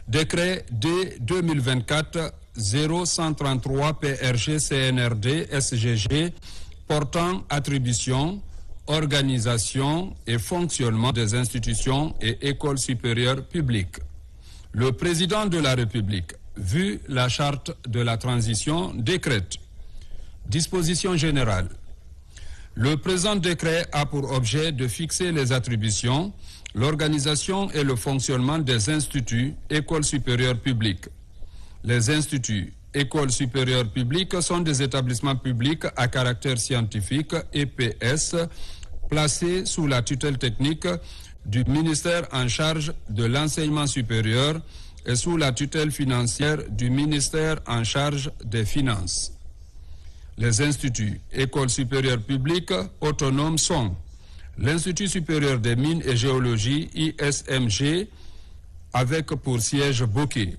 Décret D 2024-0133 PRG CNRD SGG portant attribution, organisation et fonctionnement des institutions et écoles supérieures publiques. Le président de la République, vu la charte de la transition, décrète. Disposition générale. Le présent décret a pour objet de fixer les attributions, l'organisation et le fonctionnement des instituts, écoles supérieures publiques. Les instituts, écoles supérieures publiques sont des établissements publics à caractère scientifique, EPS, placés sous la tutelle technique du ministère en charge de l'enseignement supérieur et sous la tutelle financière du ministère en charge des finances. Les instituts, écoles supérieures publiques autonomes sont l'Institut supérieur des mines et géologie, ISMG, avec pour siège Bokeh.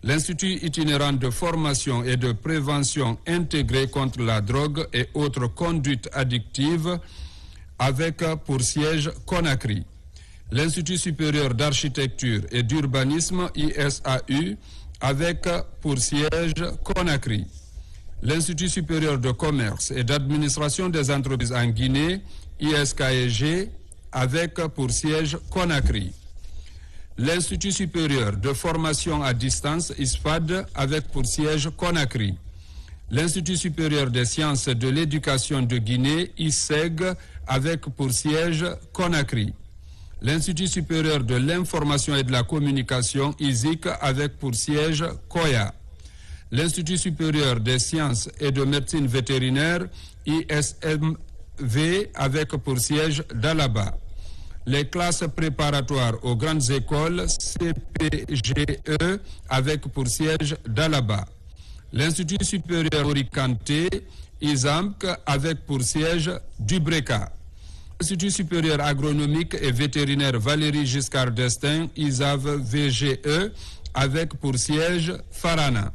L'Institut itinérant de formation et de prévention intégrée contre la drogue et autres conduites addictives, avec pour siège Conakry. L'Institut supérieur d'architecture et d'urbanisme, ISAU, avec pour siège Conakry. L'Institut supérieur de commerce et d'administration des entreprises en Guinée, ISKEG, avec pour siège Conakry. L'Institut supérieur de formation à distance, ISFAD, avec pour siège Conakry. L'Institut supérieur des sciences de l'éducation de Guinée, ISEG, avec pour siège Conakry. L'Institut supérieur de l'information et de la communication, ISIC, avec pour siège Koya. L'Institut supérieur des sciences et de médecine vétérinaire, ISMV, avec pour siège Dalaba. Les classes préparatoires aux grandes écoles, CPGE, avec pour siège Dalaba. L'Institut supérieur Orikanté, ISAMC, avec pour siège Dubreka. L'Institut supérieur agronomique et vétérinaire Valérie Giscard d'Estaing, ISAV VGE, avec pour siège Farana.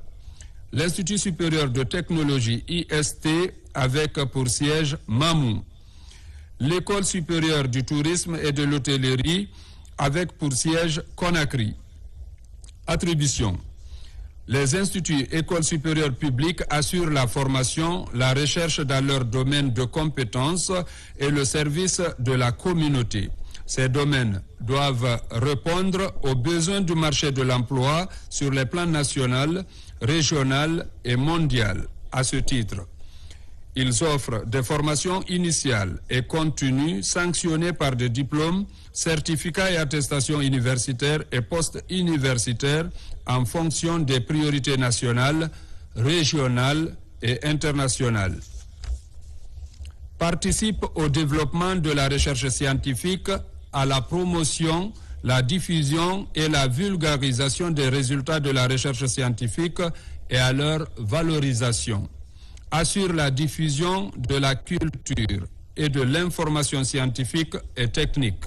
L'Institut supérieur de technologie, IST, avec pour siège Mamou. L'École supérieure du tourisme et de l'hôtellerie, avec pour siège Conakry. Attribution. Les instituts écoles supérieures publiques assurent la formation, la recherche dans leur domaine de compétences et le service de la communauté. Ces domaines doivent répondre aux besoins du marché de l'emploi sur les plans national, régional et mondial. À ce titre, ils offrent des formations initiales et continues sanctionnées par des diplômes, certificats et attestations universitaires et post-universitaires en fonction des priorités nationales, régionales et internationales. Participent au développement de la recherche scientifique, à la promotion, la diffusion et la vulgarisation des résultats de la recherche scientifique et à leur valorisation. Assure la diffusion de la culture et de l'information scientifique et technique.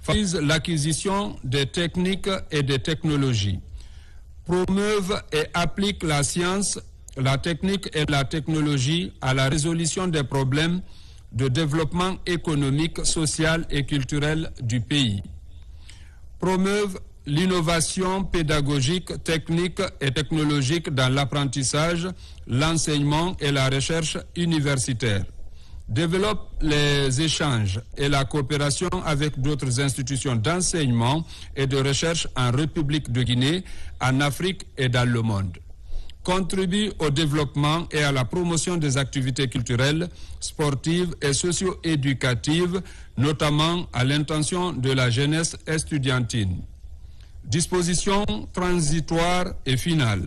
Favorise l'acquisition des techniques et des technologies. Promeuvent et appliquent la science, la technique et la technologie à la résolution des problèmes de développement économique, social et culturel du pays. Promeuvent l'innovation pédagogique, technique et technologique dans l'apprentissage, l'enseignement et la recherche universitaire. Développe les échanges et la coopération avec d'autres institutions d'enseignement et de recherche en République de Guinée, en Afrique et dans le monde. Contribue au développement et à la promotion des activités culturelles, sportives et socio-éducatives, notamment à l'intention de la jeunesse estudiantine. Disposition transitoire et finale.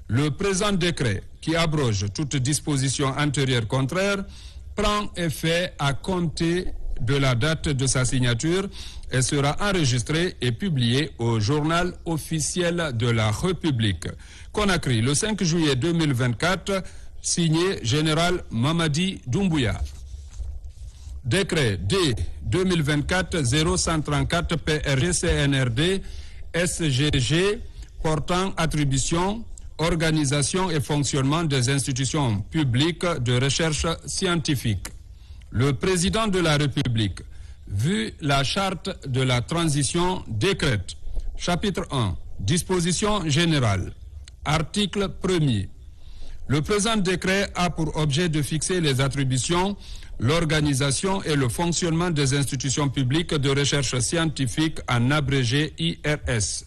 Le présent décret, qui abroge toute disposition antérieure contraire, prend effet à compter de la date de sa signature et sera enregistré et publié au journal officiel de la République. Conakry, le 5 juillet 2024, signé Général Mamadi Doumbouya. Décret D 2024-0134 PRG-CNRD SGG portant attribution, organisation et fonctionnement des institutions publiques de recherche scientifique. Le président de la République, vu la charte de la transition, décrète. Chapitre 1. Disposition générale. Article 1er. Le présent décret a pour objet de fixer les attributions, l'organisation et le fonctionnement des institutions publiques de recherche scientifique en abrégé IRS.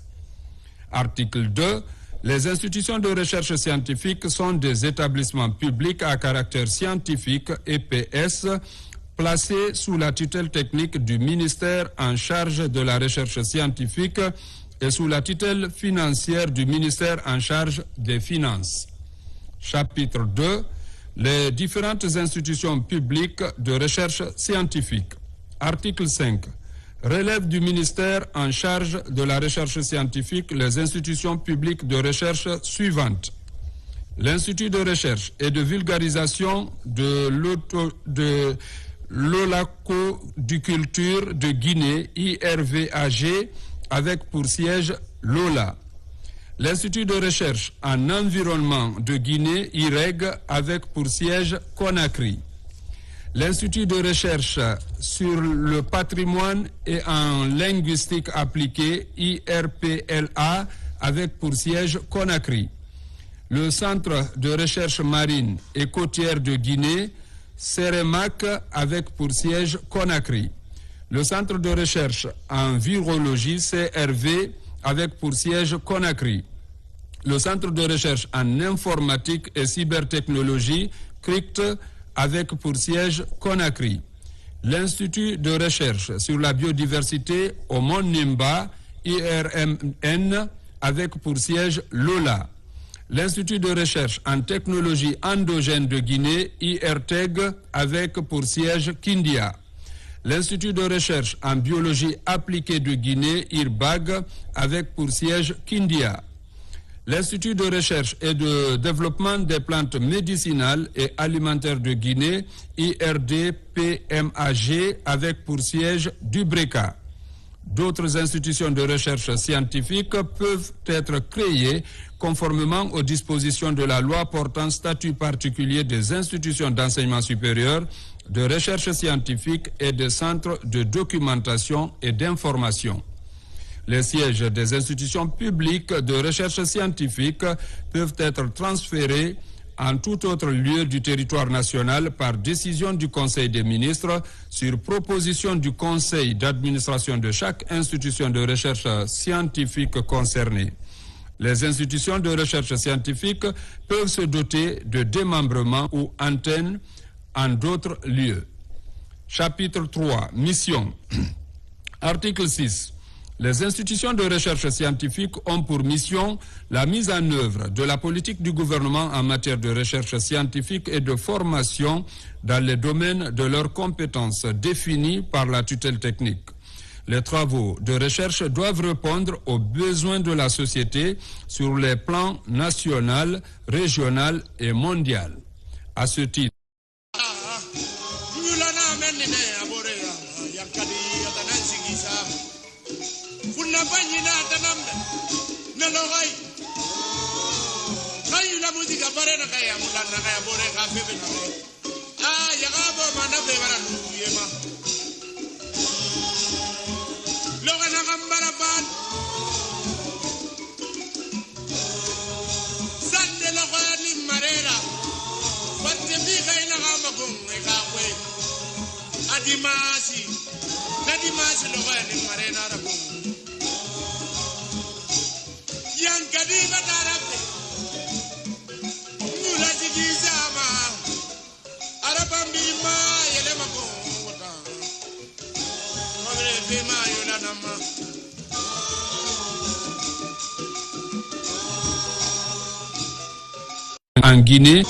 Article 2. Les institutions de recherche scientifique sont des établissements publics à caractère scientifique, EPS, placés sous la tutelle technique du ministère en charge de la recherche scientifique et sous la tutelle financière du ministère en charge des finances. Chapitre 2. Les différentes institutions publiques de recherche scientifique. Article 5. Relève du ministère en charge de la recherche scientifique les institutions publiques de recherche suivantes. L'Institut de recherche et de vulgarisation de l'Holacoculture de Guinée, IRVAG, avec pour siège Lola. L'Institut de recherche en environnement de Guinée, IREG, avec pour siège Conakry. L'Institut de recherche sur le patrimoine et en linguistique appliquée, IRPLA, avec pour siège Conakry. Le Centre de recherche marine et côtière de Guinée, CEREMAC, avec pour siège Conakry. Le Centre de recherche en virologie, CRV, avec pour siège Conakry. Le Centre de recherche en informatique et cybertechnologie, CRICT, avec pour siège Conakry. L'Institut de recherche sur la biodiversité au Mont Nimba, IRMN, avec pour siège Lola. L'Institut de recherche en technologie endogène de Guinée, IRTEG, avec pour siège Kindia. L'Institut de recherche en biologie appliquée de Guinée, IRBAG, avec pour siège Kindia. L'Institut de recherche et de développement des plantes médicinales et alimentaires de Guinée, IRD-PMAG, avec pour siège Dubreka. D'autres institutions de recherche scientifique peuvent être créées conformément aux dispositions de la loi portant statut particulier des institutions d'enseignement supérieur, de recherche scientifique et des centres de documentation et d'information. Les sièges des institutions publiques de recherche scientifique peuvent être transférés en tout autre lieu du territoire national par décision du Conseil des ministres sur proposition du conseil d'administration de chaque institution de recherche scientifique concernée. Les institutions de recherche scientifique peuvent se doter de démembrements ou antennes en d'autres lieux. Chapitre 3. Mission. Article 6. Les institutions de recherche scientifique ont pour mission la mise en œuvre de la politique du gouvernement en matière de recherche scientifique et de formation dans les domaines de leurs compétences définies par la tutelle technique. Les travaux de recherche doivent répondre aux besoins de la société sur les plans national, régional et mondial. À ce titre, en Guinée,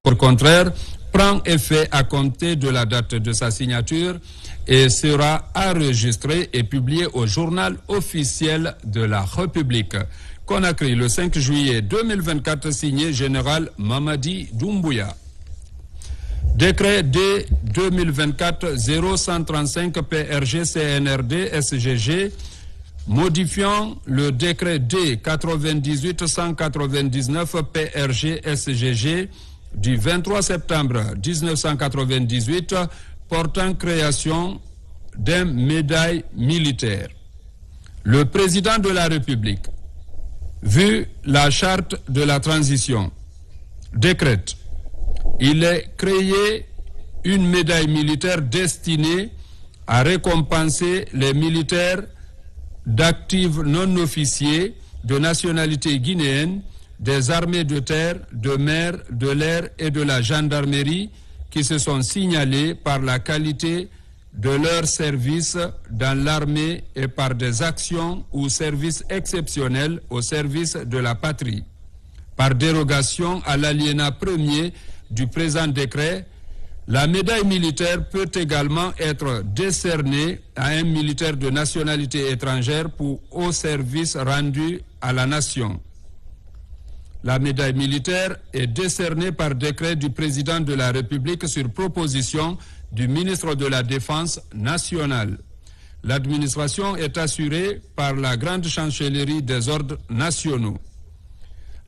au contraire, prend effet à compter de la date de sa signature et sera enregistré et publié au journal officiel de la République. Conakry, le 5 juillet 2024, signé Général Mamadi Doumbouya. Décret D 2024-0135 PRG CNRD SGG modifiant le décret D 98-199 PRG SGG du 23 septembre 1998 portant création d'un médaille militaire. Le président de la République, vu la charte de la transition, décrète: il est créé une médaille militaire destinée à récompenser les militaires d'actifs non officiers de nationalité guinéenne, des armées de terre, de mer, de l'air et de la gendarmerie qui se sont signalés par la qualité de leur service dans l'armée et par des actions ou services exceptionnels au service de la patrie. Par dérogation à l'alinéa 1er du présent décret, la médaille militaire peut également être décernée à un militaire de nationalité étrangère pour haut service rendu à la nation. La médaille militaire est décernée par décret du président de la République sur proposition du ministre de la Défense nationale. L'administration est assurée par la Grande Chancellerie des Ordres nationaux.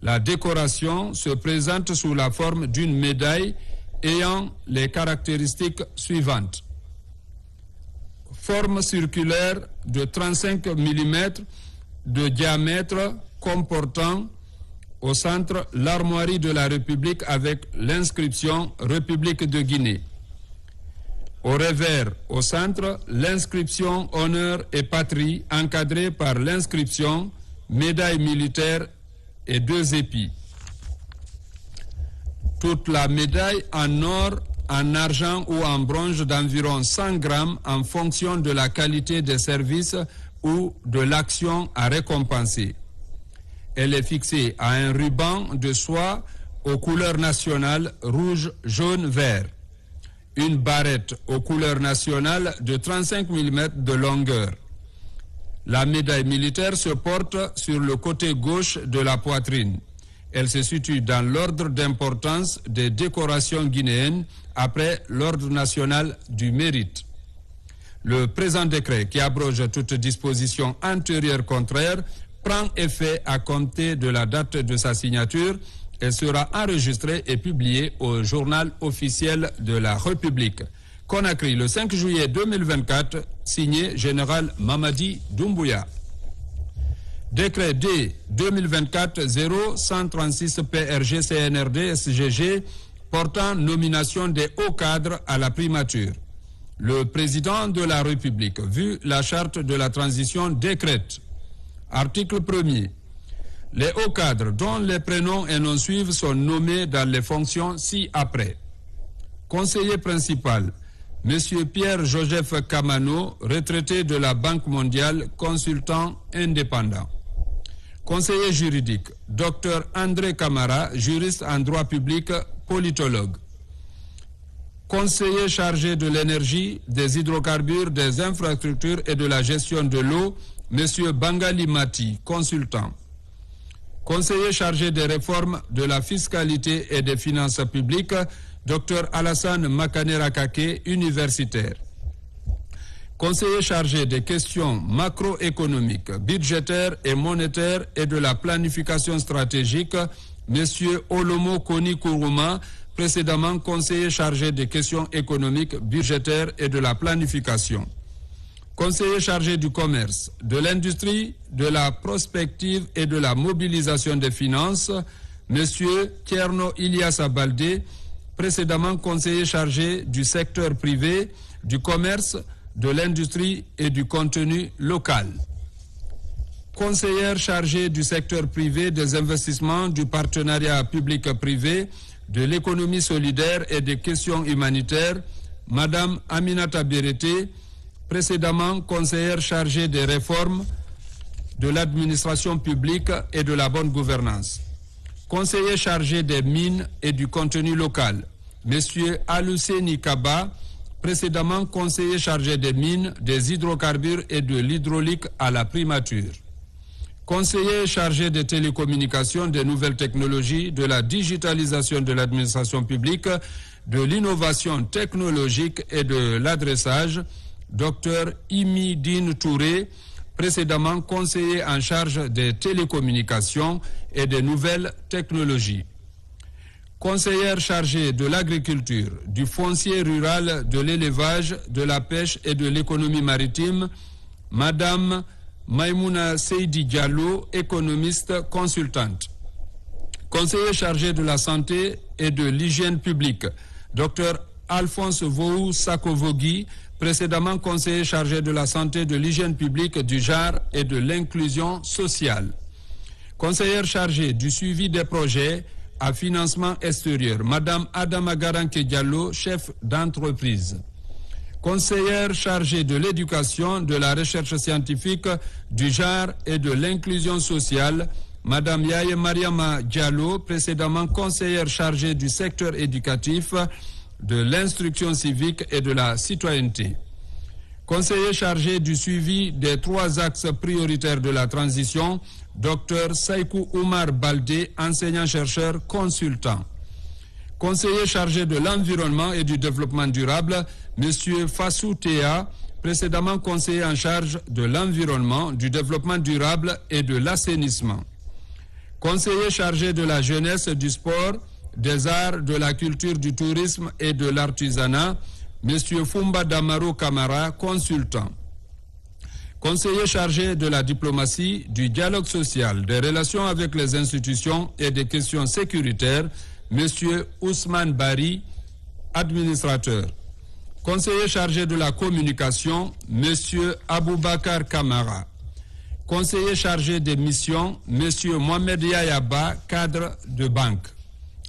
La décoration se présente sous la forme d'une médaille ayant les caractéristiques suivantes. Forme circulaire de 35 mm de diamètre comportant au centre l'armoirie de la République avec l'inscription République de Guinée. Au revers, au centre, l'inscription Honneur et Patrie encadrée par l'inscription Médaille militaire et 2 épis. Toute la médaille en or, en argent ou en bronze d'environ 100 grammes en fonction de la qualité des services ou de l'action à récompenser. Elle est fixée à un ruban de soie aux couleurs nationales rouge, jaune, vert. Une barrette aux couleurs nationales de 35 mm de longueur. La médaille militaire se porte sur le côté gauche de la poitrine. Elle se situe dans l'ordre d'importance des décorations guinéennes après l'ordre national du mérite. Le présent décret, qui abroge toute disposition antérieure contraire, prend effet à compter de la date de sa signature et sera enregistré et publié au journal officiel de la République. Conakry, le 5 juillet 2024, signé Général Mamadi Doumbouya. Décret D 2024-0136 PRG CNRD SGG portant nomination des hauts cadres à la primature. Le président de la République, vu la charte de la transition, décrète. Article 1er. Les hauts cadres dont les prénoms et noms suivent sont nommés dans les fonctions ci-après. Conseiller principal, M. Pierre-Joseph Kamano, retraité de la Banque mondiale, consultant indépendant. Conseiller juridique, Dr André Camara, juriste en droit public, politologue. Conseiller chargé de l'énergie, des hydrocarbures, des infrastructures et de la gestion de l'eau, M. Bangali Mati, consultant. Conseiller chargé des réformes de la fiscalité et des finances publiques, Dr Alassane Makanerakake, universitaire. Conseiller chargé des questions macroéconomiques, budgétaires et monétaires et de la planification stratégique, M. Olomo Koni Kourouma, précédemment conseiller chargé des questions économiques, budgétaires et de la planification. Conseiller chargé du commerce, de l'industrie, de la prospective et de la mobilisation des finances, M. Tierno Ilyas Baldé, précédemment conseiller chargé du secteur privé, du commerce, de l'industrie et du contenu local. Conseillère chargée du secteur privé, des investissements, du partenariat public-privé, de l'économie solidaire et des questions humanitaires, Madame Aminata Berete, précédemment conseillère chargée des réformes, de l'administration publique et de la bonne gouvernance. Conseiller chargé des mines et du contenu local, M. Aluseni Kaba, précédemment conseiller chargé des mines, des hydrocarbures et de l'hydraulique à la primature. Conseiller chargé des télécommunications, des nouvelles technologies, de la digitalisation de l'administration publique, de l'innovation technologique et de l'adressage, Dr Imidine Touré, précédemment conseiller en charge des télécommunications et des nouvelles technologies. Conseillère chargée de l'agriculture, du foncier rural, de l'élevage, de la pêche et de l'économie maritime, Madame Maïmouna Seydi Diallo, économiste consultante. Conseiller chargé de la santé et de l'hygiène publique, Dr Alphonse Vou Sakovogui, précédemment conseiller chargé de la santé, de l'hygiène publique, du genre et de l'inclusion sociale. Conseillère chargée du suivi des projets à financement extérieur, Madame Adama Garanke Diallo, chef d'entreprise. Conseillère chargée de l'éducation, de la recherche scientifique, du genre et de l'inclusion sociale, Madame Yaye Mariama Diallo, précédemment conseillère chargée du secteur éducatif, de l'instruction civique et de la citoyenneté. Conseiller chargé du suivi des 3 axes prioritaires de la transition, Dr Saïkou Oumar Baldé, enseignant-chercheur consultant. Conseiller chargé de l'environnement et du développement durable, M. Fassou Théa, précédemment conseiller en charge de l'environnement, du développement durable et de l'assainissement. Conseiller chargé de la jeunesse, du sport, des arts, de la culture, du tourisme et de l'artisanat, M. Fumba Damaro Kamara, consultant. Conseiller chargé de la diplomatie, du dialogue social, des relations avec les institutions et des questions sécuritaires, M. Ousmane Bari, administrateur. Conseiller chargé de la communication, M. Aboubakar Kamara. Conseiller chargé des missions, M. Mohamed Yayaba, cadre de banque.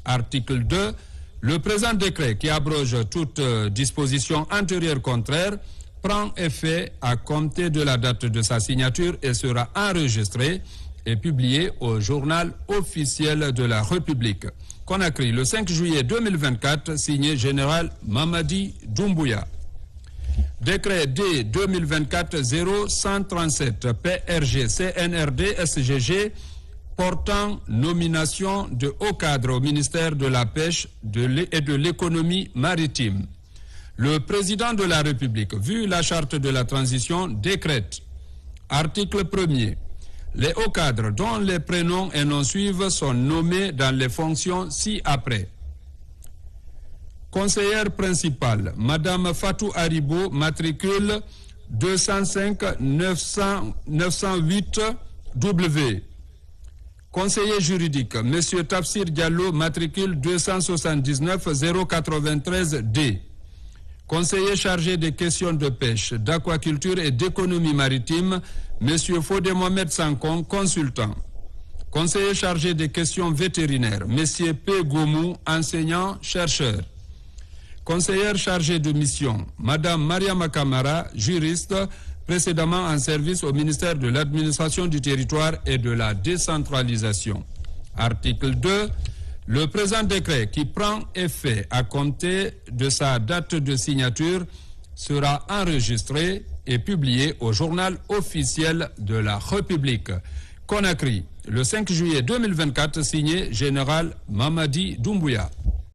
Article 2. Le présent décret qui abroge toute disposition antérieure contraire prend effet à compter de la date de sa signature et sera enregistré et publié au journal officiel de la République. Conakry, le 5 juillet 2024, signé Général Mamadi Doumbouya. Décret D 2024-0137 PRG CNRD SGG portant nomination de hauts cadres au ministère de la Pêche et de l'économie maritime. Le président de la République, vu la charte de la transition, décrète. Article 1er. Les hauts cadres dont les prénoms et noms suivent sont nommés dans les fonctions ci-après. Conseillère principale, Madame Fatou Haribo, matricule 205 908 W. Conseiller juridique, Monsieur Tafsir Diallo, matricule 279 093 D. Conseiller chargé des questions de pêche, d'aquaculture et d'économie maritime, M. Fodé Mohamed Sankon, consultant. Conseiller chargé des questions vétérinaires, M. P. Gomou, enseignant, chercheur. Conseillère chargée de mission, Mme Mariama Kamara, juriste, précédemment en service au ministère de l'Administration du Territoire et de la Décentralisation. Article 2. Le présent décret qui prend effet à compter de sa date de signature sera enregistré et publié au journal officiel de la République. Conakry, le 5 juillet 2024, signé Général Mamadi Doumbouya.